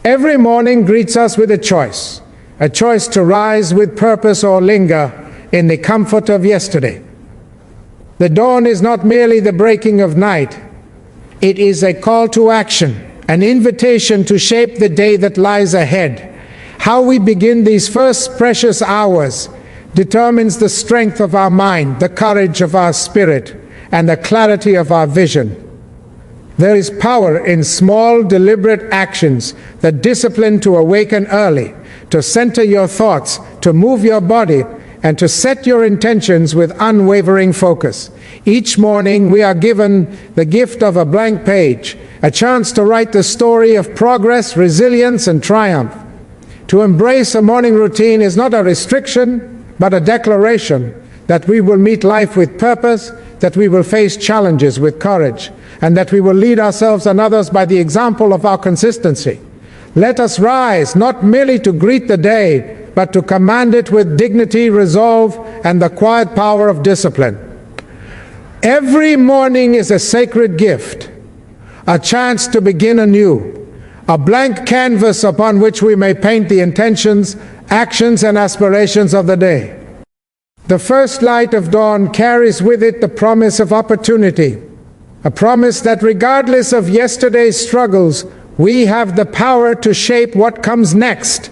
Every morning greets us with a choice to rise with purpose or linger in the comfort of yesterday. The dawn is not merely the breaking of night, it is a call to action, an invitation to shape the day that lies ahead. How we begin these first precious hours determines the strength of our mind, the courage of our spirit, and the clarity of our vision. There is power in small, deliberate actions, the discipline to awaken early, to center your thoughts, to move your body, and to set your intentions with unwavering focus. Each morning we are given the gift of a blank page, a chance to write the story of progress, resilience, and triumph. To embrace a morning routine is not a restriction, but a declaration that we will meet life with purpose, that we will face challenges with courage, and that we will lead ourselves and others by the example of our consistency. Let us rise, not merely to greet the day, but to command it with dignity, resolve, and the quiet power of discipline. Every morning is a sacred gift, a chance to begin anew, a blank canvas upon which we may paint the intentions, actions, and aspirations of the day. The first light of dawn carries with it the promise of opportunity, a promise that regardless of yesterday's struggles, we have the power to shape what comes next.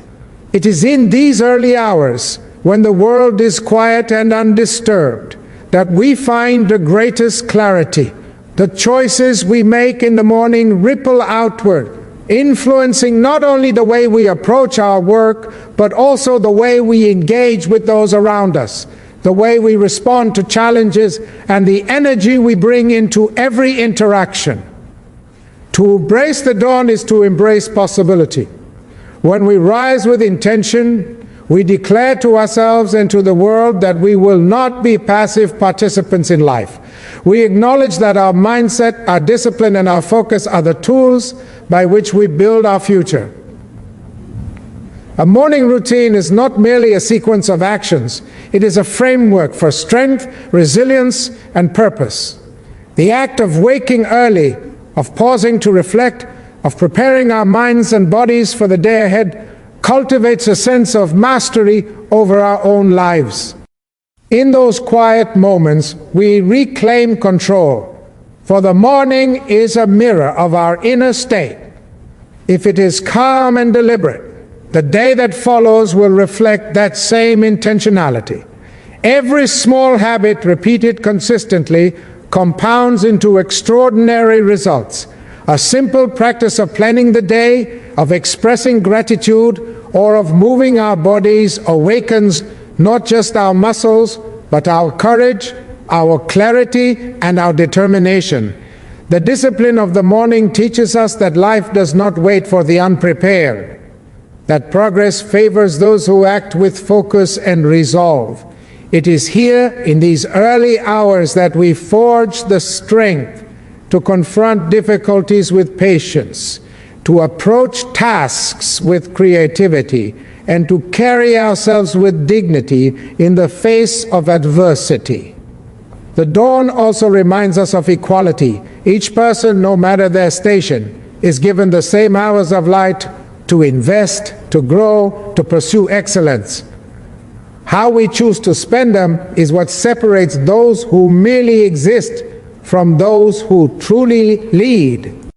It is in these early hours, when the world is quiet and undisturbed, that we find the greatest clarity. The choices we make in the morning ripple outward, influencing not only the way we approach our work, but also the way we engage with those around us, the way we respond to challenges, and the energy we bring into every interaction. To embrace the dawn is to embrace possibility. When we rise with intention, we declare to ourselves and to the world that we will not be passive participants in life. We acknowledge that our mindset, our discipline, and our focus are the tools by which we build our future. A morning routine is not merely a sequence of actions. It is a framework for strength, resilience, and purpose. The act of waking early, of pausing to reflect, of preparing our minds and bodies for the day ahead, cultivates a sense of mastery over our own lives. In those quiet moments, we reclaim control, for the morning is a mirror of our inner state. If it is calm and deliberate, the day that follows will reflect that same intentionality. Every small habit repeated consistently compounds into extraordinary results. A simple practice of planning the day, of expressing gratitude, or of moving our bodies awakens not just our muscles, but our courage, our clarity, and our determination. The discipline of the morning teaches us that life does not wait for the unprepared, that progress favors those who act with focus and resolve. It is here in these early hours that we forge the strength to confront difficulties with patience, to approach tasks with creativity, and to carry ourselves with dignity in the face of adversity. The dawn also reminds us of equality. Each person, no matter their station, is given the same hours of light to invest, to grow, to pursue excellence. How we choose to spend them is what separates those who merely exist from those who truly lead.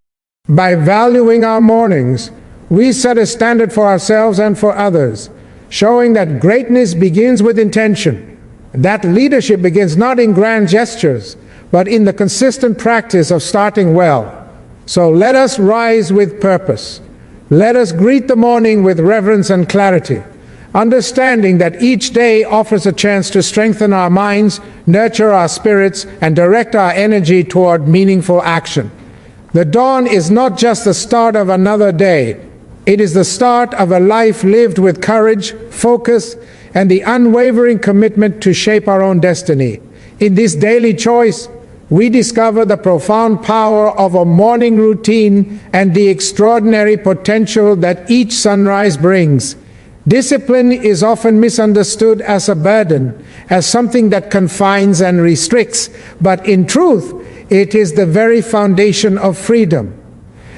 By valuing our mornings, we set a standard for ourselves and for others, showing that greatness begins with intention, that leadership begins not in grand gestures, but in the consistent practice of starting well. So let us rise with purpose. Let us greet the morning with reverence and clarity, understanding that each day offers a chance to strengthen our minds, nurture our spirits, and direct our energy toward meaningful action. The dawn is not just the start of another day. It is the start of a life lived with courage, focus, and the unwavering commitment to shape our own destiny. In this daily choice, we discover the profound power of a morning routine and the extraordinary potential that each sunrise brings. Discipline is often misunderstood as a burden, as something that confines and restricts, but in truth, it is the very foundation of freedom.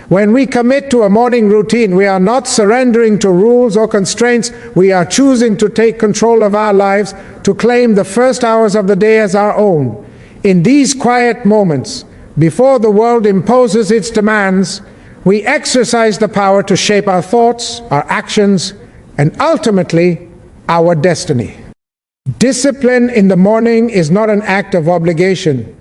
When we commit to a morning routine, we are not surrendering to rules or constraints. We are choosing to take control of our lives, to claim the first hours of the day as our own. In these quiet moments, before the world imposes its demands, we exercise the power to shape our thoughts, our actions, and ultimately, our destiny. Discipline in the morning is not an act of obligation.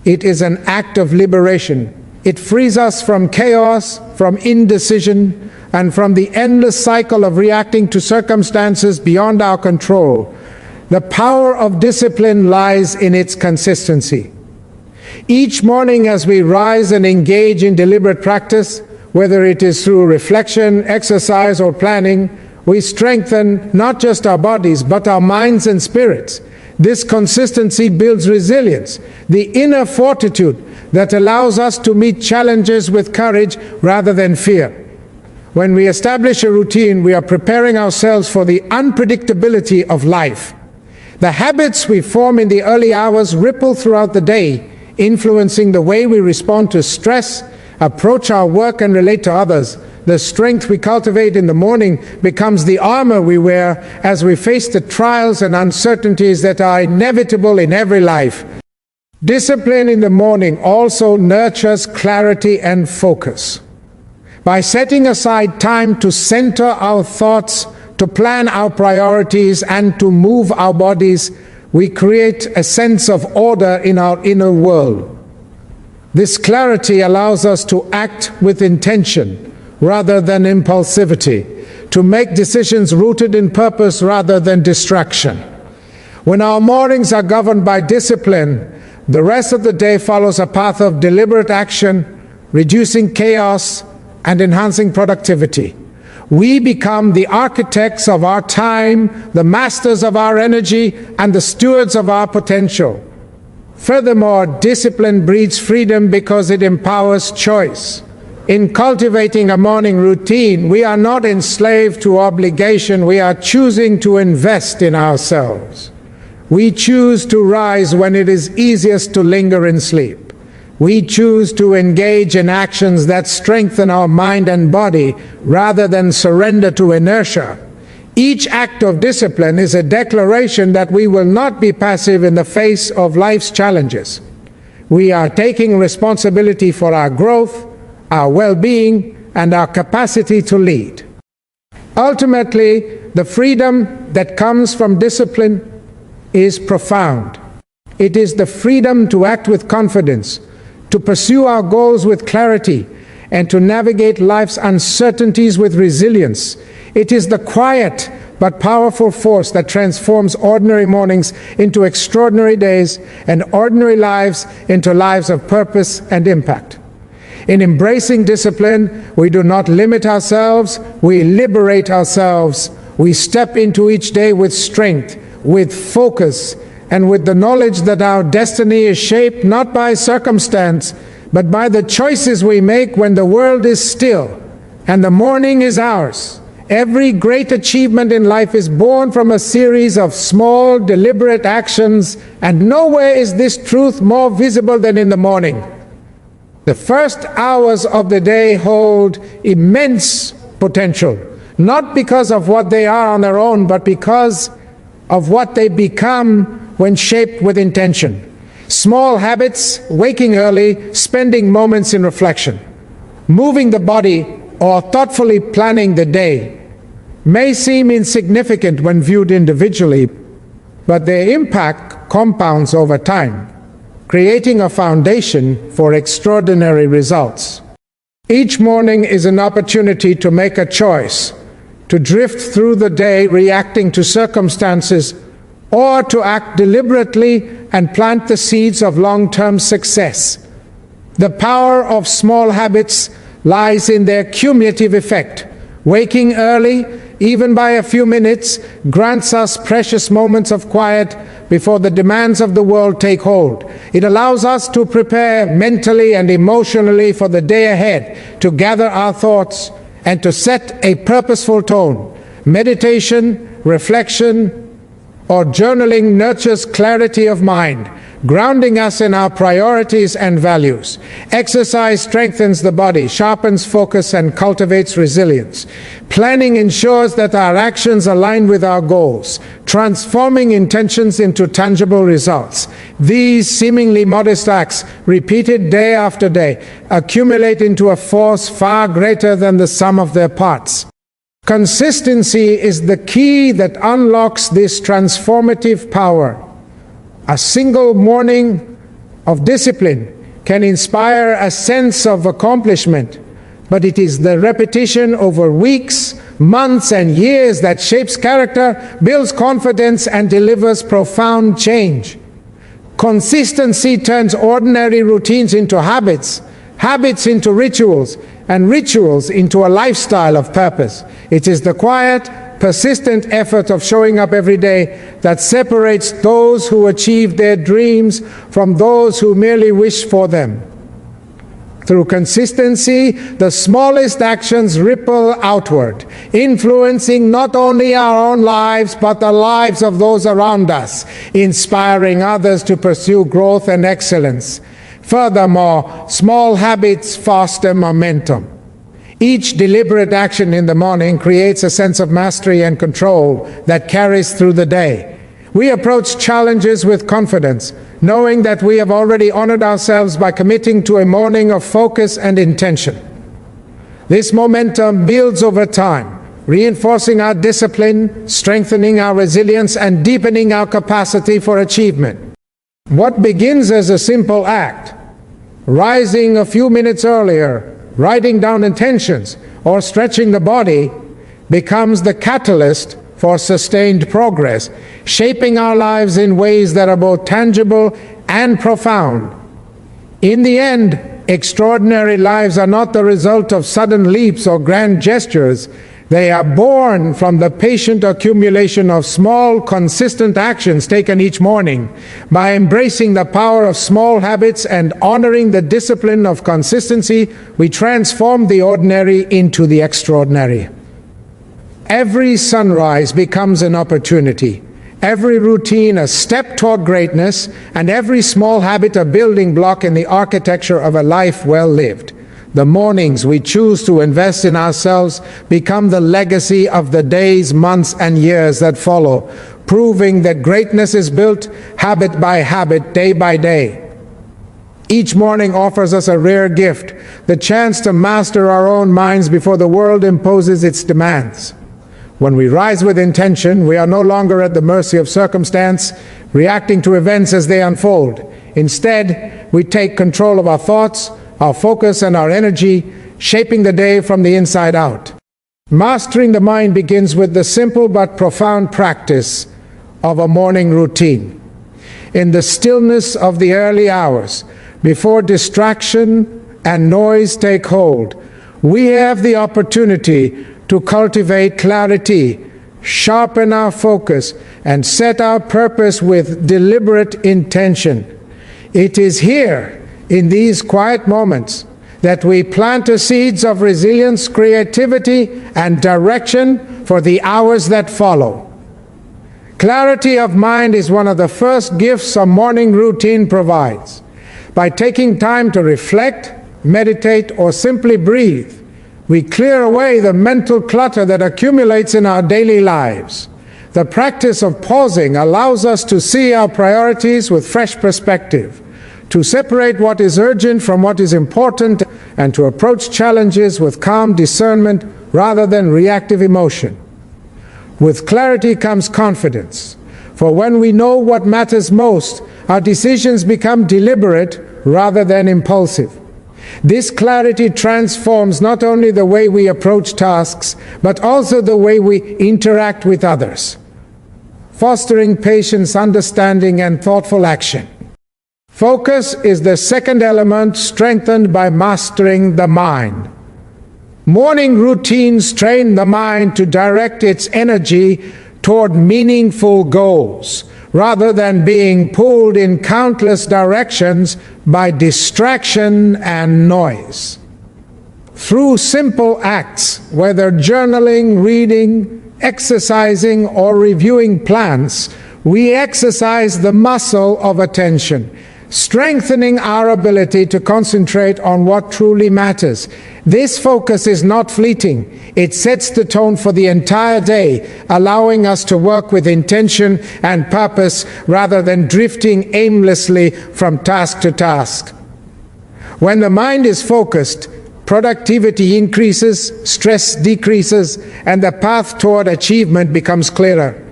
It is an act of liberation. It frees us from chaos, from indecision, and from the endless cycle of reacting to circumstances beyond our control. The power of discipline lies in its consistency. Each morning as we rise and engage in deliberate practice, whether it is through reflection, exercise, or planning, we strengthen not just our bodies, but our minds and spirits. This consistency builds resilience, the inner fortitude that allows us to meet challenges with courage rather than fear. When we establish a routine, we are preparing ourselves for the unpredictability of life. The habits we form in the early hours ripple throughout the day, influencing the way we respond to stress, approach our work, and relate to others. The strength we cultivate in the morning becomes the armor we wear as we face the trials and uncertainties that are inevitable in every life. Discipline in the morning also nurtures clarity and focus. By setting aside time to center our thoughts, to plan our priorities, and to move our bodies, we create a sense of order in our inner world. This clarity allows us to act with intention rather than impulsivity, to make decisions rooted in purpose rather than distraction. When our mornings are governed by discipline, the rest of the day follows a path of deliberate action, reducing chaos and enhancing productivity. We become the architects of our time, the masters of our energy, and the stewards of our potential. Furthermore, discipline breeds freedom because it empowers choice. In cultivating a morning routine, we are not enslaved to obligation, we are choosing to invest in ourselves. We choose to rise when it is easiest to linger in sleep. We choose to engage in actions that strengthen our mind and body rather than surrender to inertia. Each act of discipline is a declaration that we will not be passive in the face of life's challenges. We are taking responsibility for our growth, our well-being, and our capacity to lead. Ultimately, the freedom that comes from discipline is profound. It is the freedom to act with confidence, to pursue our goals with clarity, and to navigate life's uncertainties with resilience. It is the quiet but powerful force that transforms ordinary mornings into extraordinary days and ordinary lives into lives of purpose and impact. In embracing discipline, we do not limit ourselves, we liberate ourselves. We step into each day with strength, with focus, and with the knowledge that our destiny is shaped not by circumstance, but by the choices we make when the world is still and the morning is ours. Every great achievement in life is born from a series of small, deliberate actions, and nowhere is this truth more visible than in the morning. The first hours of the day hold immense potential, not because of what they are on their own, but because of what they become when shaped with intention. Small habits, waking early, spending moments in reflection, moving the body, or thoughtfully planning the day may seem insignificant when viewed individually, but their impact compounds over time, creating a foundation for extraordinary results. Each morning is an opportunity to make a choice, to drift through the day reacting to circumstances, or to act deliberately and plant the seeds of long-term success. The power of small habits lies in their cumulative effect. Waking early, even by a few minutes, grants us precious moments of quiet before the demands of the world take hold. It allows us to prepare mentally and emotionally for the day ahead, to gather our thoughts, and to set a purposeful tone. Meditation, reflection, or journaling nurtures clarity of mind, grounding us in our priorities and values. Exercise strengthens the body, sharpens focus, and cultivates resilience. Planning ensures that our actions align with our goals, transforming intentions into tangible results. These seemingly modest acts, repeated day after day, accumulate into a force far greater than the sum of their parts. Consistency is the key that unlocks this transformative power. A single morning of discipline can inspire a sense of accomplishment, but it is the repetition over weeks, months, and years that shapes character, builds confidence, and delivers profound change. Consistency turns ordinary routines into habits, habits into rituals, and rituals into a lifestyle of purpose. It is the quiet, persistent effort of showing up every day that separates those who achieve their dreams from those who merely wish for them. Through consistency, the smallest actions ripple outward, influencing not only our own lives, but the lives of those around us, inspiring others to pursue growth and excellence. Furthermore, small habits foster momentum. Each deliberate action in the morning creates a sense of mastery and control that carries through the day. We approach challenges with confidence, knowing that we have already honored ourselves by committing to a morning of focus and intention. This momentum builds over time, reinforcing our discipline, strengthening our resilience, and deepening our capacity for achievement. What begins as a simple act, rising a few minutes earlier, writing down intentions, or stretching the body, becomes the catalyst for sustained progress, shaping our lives in ways that are both tangible and profound. In the end, extraordinary lives are not the result of sudden leaps or grand gestures. They are born from the patient accumulation of small, consistent actions taken each morning. By embracing the power of small habits and honoring the discipline of consistency, we transform the ordinary into the extraordinary. Every sunrise becomes an opportunity, every routine a step toward greatness, and every small habit a building block in the architecture of a life well lived. The mornings we choose to invest in ourselves become the legacy of the days, months, and years that follow, proving that greatness is built habit by habit, day by day. Each morning offers us a rare gift, the chance to master our own minds before the world imposes its demands. When we rise with intention, we are no longer at the mercy of circumstance, reacting to events as they unfold. Instead, we take control of our thoughts, our focus, and our energy, shaping the day from the inside out. Mastering the mind begins with the simple but profound practice of a morning routine. In the stillness of the early hours, before distraction and noise take hold, we have the opportunity to cultivate clarity, sharpen our focus, and set our purpose with deliberate intention. It is here, in these quiet moments, that we plant the seeds of resilience, creativity, and direction for the hours that follow. Clarity of mind is one of the first gifts a morning routine provides. By taking time to reflect, meditate, or simply breathe, we clear away the mental clutter that accumulates in our daily lives. The practice of pausing allows us to see our priorities with fresh perspective, to separate what is urgent from what is important, and to approach challenges with calm discernment rather than reactive emotion. With clarity comes confidence, for when we know what matters most, our decisions become deliberate rather than impulsive. This clarity transforms not only the way we approach tasks, but also the way we interact with others, fostering patience, understanding, and thoughtful action. Focus is the second element, strengthened by mastering the mind. Morning routines train the mind to direct its energy toward meaningful goals, rather than being pulled in countless directions by distraction and noise. Through simple acts, whether journaling, reading, exercising, or reviewing plans, we exercise the muscle of attention, strengthening our ability to concentrate on what truly matters. This focus is not fleeting. It sets the tone for the entire day, allowing us to work with intention and purpose rather than drifting aimlessly from task to task. When the mind is focused, productivity increases, stress decreases, and the path toward achievement becomes clearer.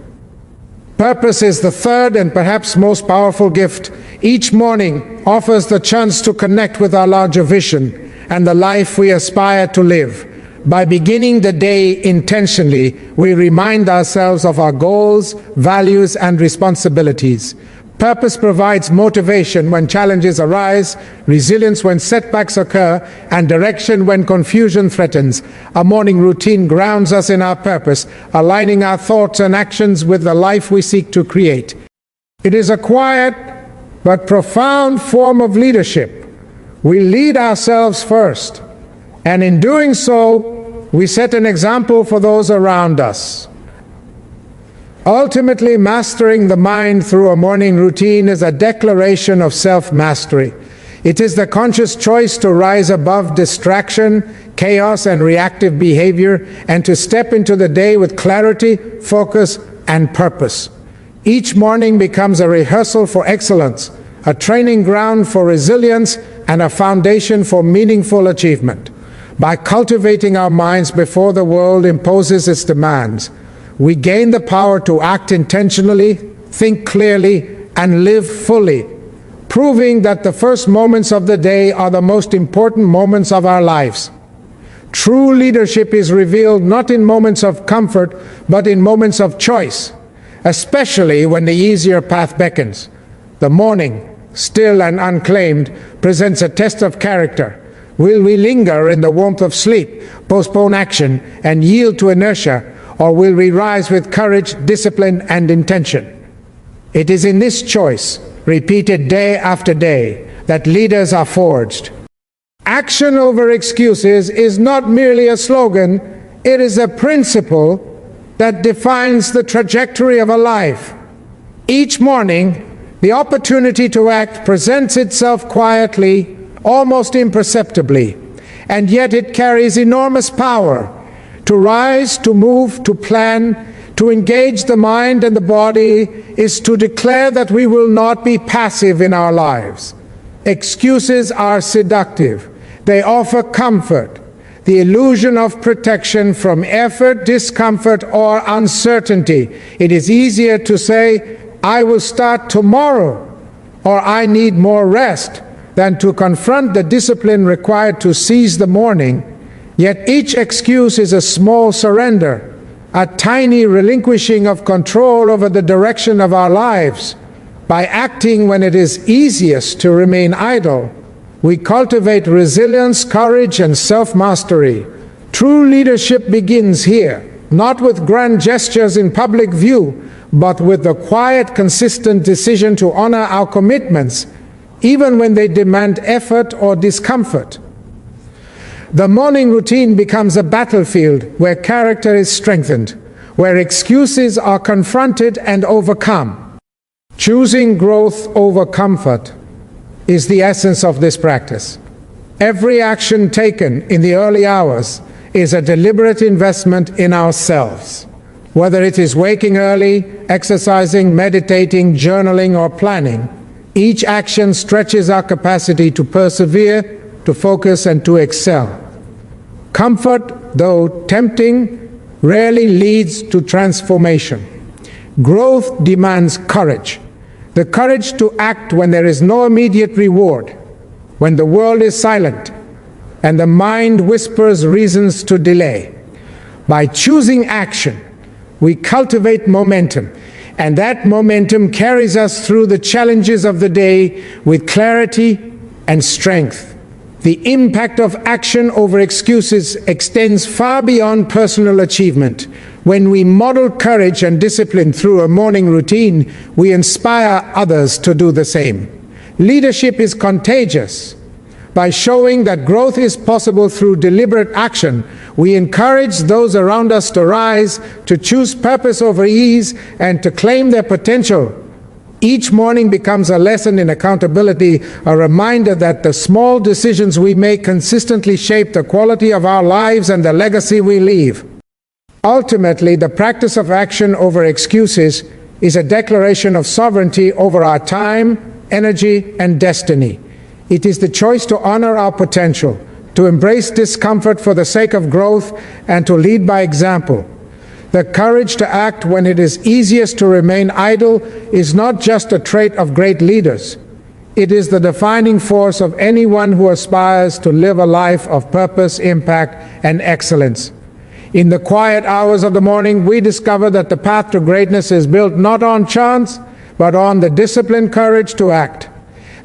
Purpose is the third and perhaps most powerful gift. Each morning offers the chance to connect with our larger vision and the life we aspire to live. By beginning the day intentionally, we remind ourselves of our goals, values, and responsibilities. Purpose provides motivation when challenges arise, resilience when setbacks occur, and direction when confusion threatens. A morning routine grounds us in our purpose, aligning our thoughts and actions with the life we seek to create. It is a quiet but profound form of leadership. We lead ourselves first, and in doing so, we set an example for those around us. Ultimately, mastering the mind through a morning routine is a declaration of self-mastery. It is the conscious choice to rise above distraction, chaos, and reactive behavior, and to step into the day with clarity, focus, and purpose. Each morning becomes a rehearsal for excellence, a training ground for resilience, and a foundation for meaningful achievement. By cultivating our minds before the world imposes its demands, we gain the power to act intentionally, think clearly, and live fully, proving that the first moments of the day are the most important moments of our lives. True leadership is revealed not in moments of comfort, but in moments of choice, especially when the easier path beckons. The morning, still and unclaimed, presents a test of character. Will we linger in the warmth of sleep, postpone action, and yield to inertia, or will we rise with courage, discipline, and intention? It is in this choice, repeated day after day, that leaders are forged. Action over excuses is not merely a slogan, it is a principle that defines the trajectory of a life. Each morning, the opportunity to act presents itself quietly, almost imperceptibly, and yet it carries enormous power. To rise, to move, to plan, to engage the mind and the body is to declare that we will not be passive in our lives. Excuses are seductive. They offer comfort, the illusion of protection from effort, discomfort, or uncertainty. It is easier to say, "I will start tomorrow," or "I need more rest," than to confront the discipline required to seize the morning. Yet each excuse is a small surrender, a tiny relinquishing of control over the direction of our lives. By acting when it is easiest to remain idle, we cultivate resilience, courage, and self-mastery. True leadership begins here, not with grand gestures in public view, but with the quiet, consistent decision to honor our commitments, even when they demand effort or discomfort. The morning routine becomes a battlefield where character is strengthened, where excuses are confronted and overcome. Choosing growth over comfort is the essence of this practice. Every action taken in the early hours is a deliberate investment in ourselves. Whether it is waking early, exercising, meditating, journaling, or planning, each action stretches our capacity to persevere, to focus, and to excel. Comfort, though tempting, rarely leads to transformation. Growth demands courage. The courage to act when there is no immediate reward, when the world is silent, and the mind whispers reasons to delay. By choosing action, we cultivate momentum, and that momentum carries us through the challenges of the day with clarity and strength. The impact of action over excuses extends far beyond personal achievement. When we model courage and discipline through a morning routine, we inspire others to do the same. Leadership is contagious. By showing that growth is possible through deliberate action, we encourage those around us to rise, to choose purpose over ease, and to claim their potential. Each morning becomes a lesson in accountability, a reminder that the small decisions we make consistently shape the quality of our lives and the legacy we leave. Ultimately, the practice of action over excuses is a declaration of sovereignty over our time, energy, and destiny. It is the choice to honor our potential, to embrace discomfort for the sake of growth, and to lead by example. The courage to act when it is easiest to remain idle is not just a trait of great leaders. It is the defining force of anyone who aspires to live a life of purpose, impact, and excellence. In the quiet hours of the morning, we discover that the path to greatness is built not on chance, but on the disciplined courage to act.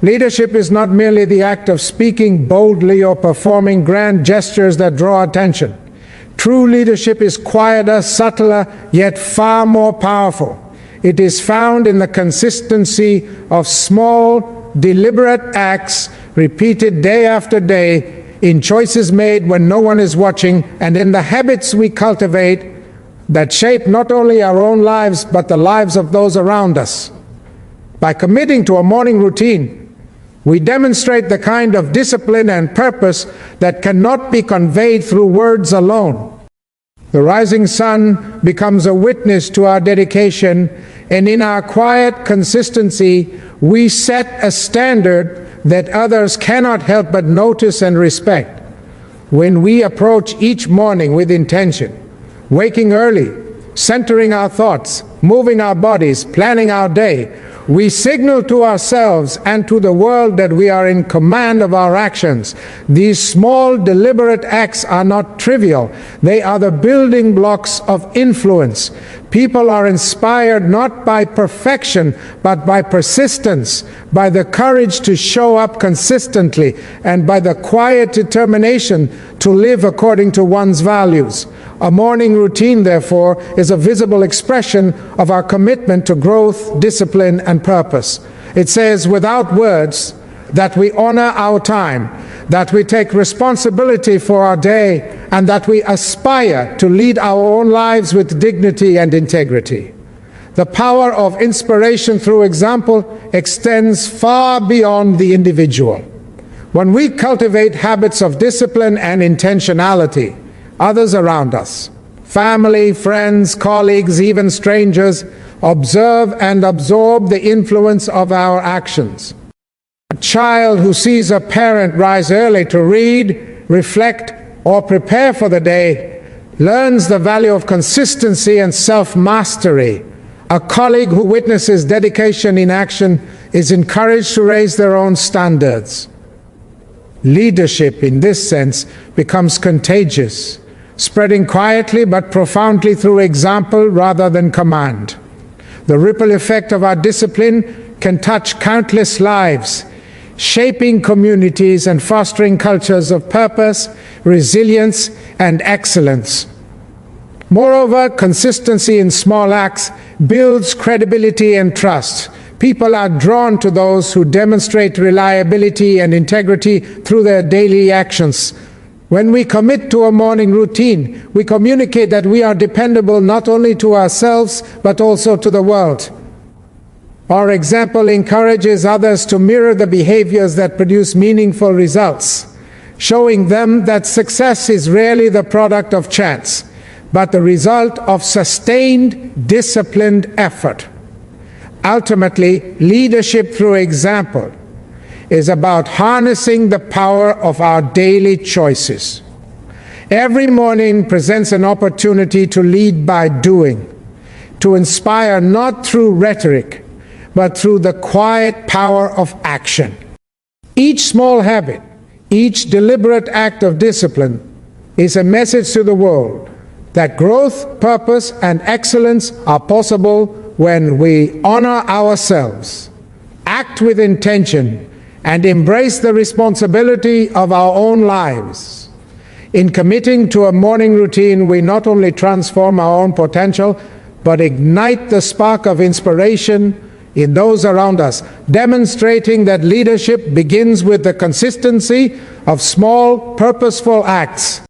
Leadership is not merely the act of speaking boldly or performing grand gestures that draw attention. True leadership is quieter, subtler, yet far more powerful. It is found in the consistency of small, deliberate acts repeated day after day, in choices made when no one is watching, and in the habits we cultivate that shape not only our own lives but the lives of those around us. By committing to a morning routine, we demonstrate the kind of discipline and purpose that cannot be conveyed through words alone. The rising sun becomes a witness to our dedication, and in our quiet consistency, we set a standard that others cannot help but notice and respect. When we approach each morning with intention, waking early, centering our thoughts, moving our bodies, planning our day, we signal to ourselves and to the world that we are in command of our actions. These small, deliberate acts are not trivial. They are the building blocks of influence. People are inspired not by perfection, but by persistence, by the courage to show up consistently, and by the quiet determination to live according to one's values. A morning routine, therefore, is a visible expression of our commitment to growth, discipline, and purpose. It says, without words, that we honor our time, that we take responsibility for our day, and that we aspire to lead our own lives with dignity and integrity. The power of inspiration through example extends far beyond the individual. When we cultivate habits of discipline and intentionality, others around us, family, friends, colleagues, even strangers, observe and absorb the influence of our actions. A child who sees a parent rise early to read, reflect, or prepare for the day learns the value of consistency and self-mastery. A colleague who witnesses dedication in action is encouraged to raise their own standards. Leadership, in this sense, becomes contagious, spreading quietly but profoundly through example rather than command. The ripple effect of our discipline can touch countless lives, shaping communities and fostering cultures of purpose, resilience, and excellence. Moreover, consistency in small acts builds credibility and trust. People are drawn to those who demonstrate reliability and integrity through their daily actions. When we commit to a morning routine, we communicate that we are dependable not only to ourselves, but also to the world. Our example encourages others to mirror the behaviors that produce meaningful results, showing them that success is rarely the product of chance, but the result of sustained, disciplined effort. Ultimately, leadership through example is about harnessing the power of our daily choices. Every morning presents an opportunity to lead by doing, to inspire not through rhetoric, but through the quiet power of action. Each small habit, each deliberate act of discipline is a message to the world that growth, purpose, and excellence are possible when we honor ourselves, act with intention, and embrace the responsibility of our own lives. In committing to a morning routine, we not only transform our own potential, but ignite the spark of inspiration, in those around us, demonstrating that leadership begins with the consistency of small, purposeful acts